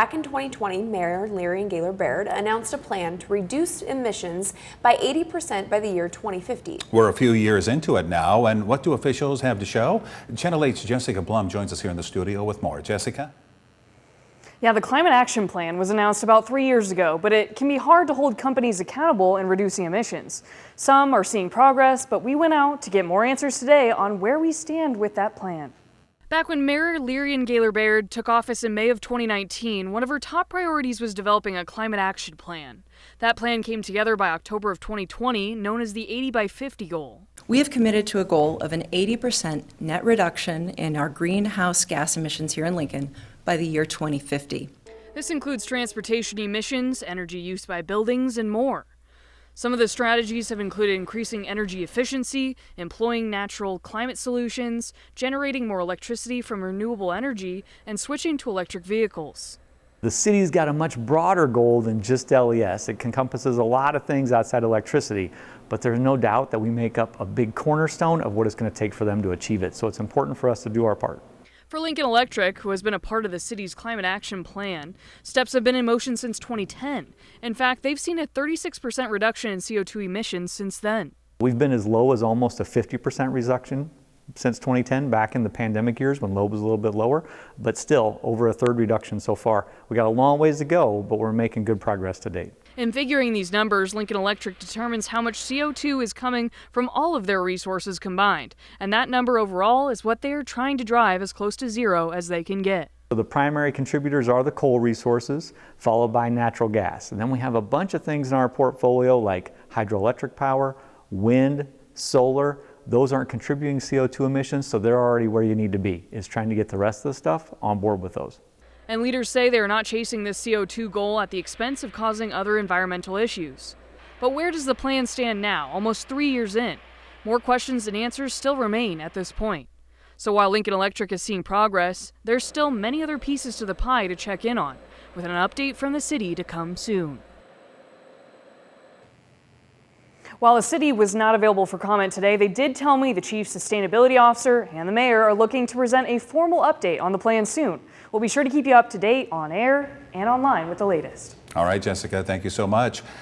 Back in 2020, Mayor-leirion-gaylor-baird announced a plan to reduce emissions by 80% by the year 2050. We're a few years into it now, and what do officials have to show? Channel 8's Jessica Blum joins us here in the studio with more. Jessica? Yeah, the Climate Action Plan was announced about 3 years ago, but it can be hard to hold companies accountable in reducing emissions. Some are seeing progress, but we went out to get more answers today on where we stand with that plan. Back when Mayor-leirion-gaylor-baird took office in May of 2019, one of her top priorities was developing a climate action plan. That plan came together by October of 2020, known as the 80 by 50 goal. We have committed to a goal of an 80% net reduction in our greenhouse gas emissions here in Lincoln by the year 2050. This includes transportation emissions, energy use by buildings, and more. Some of the strategies have included increasing energy efficiency, employing natural climate solutions, generating more electricity from renewable energy, and switching to electric vehicles. The city's got a much broader goal than just LES. It encompasses a lot of things outside electricity, but there's no doubt that we make up a big cornerstone of what it's going to take for them to achieve it. So it's important for us to do our part. For Lincoln Electric, who has been a part of the city's climate action plan, steps have been in motion since 2010. In fact, they've seen a 36% reduction in CO2 emissions since then. We've been as low as almost a 50% reduction since 2010, back in the pandemic years when load was a little bit lower, but still over a third reduction so far. We got a long ways to go, but we're making good progress to date. In figuring these numbers, Lincoln Electric determines how much CO2 is coming from all of their resources combined, and that number overall is what they are trying to drive as close to zero as they can get. So the primary contributors are the coal resources, followed by natural gas. And then we have a bunch of things in our portfolio like hydroelectric power, wind, solar. Those aren't contributing CO2 emissions, so they're already where you need to be, is trying to get the rest of the stuff on board with those. And leaders say they are not chasing this CO2 goal at the expense of causing other environmental issues. But where does the plan stand now, almost 3 years in? More questions than answers still remain at this point. So while Lincoln Electric is seeing progress, there's still many other pieces to the pie to check in on, with an update from the city to come soon. While the city was not available for comment today, they did tell me the chief sustainability officer and the mayor are looking to present a formal update on the plan soon. We'll be sure to keep you up to date on air and online with the latest. All right, Jessica, thank you so much.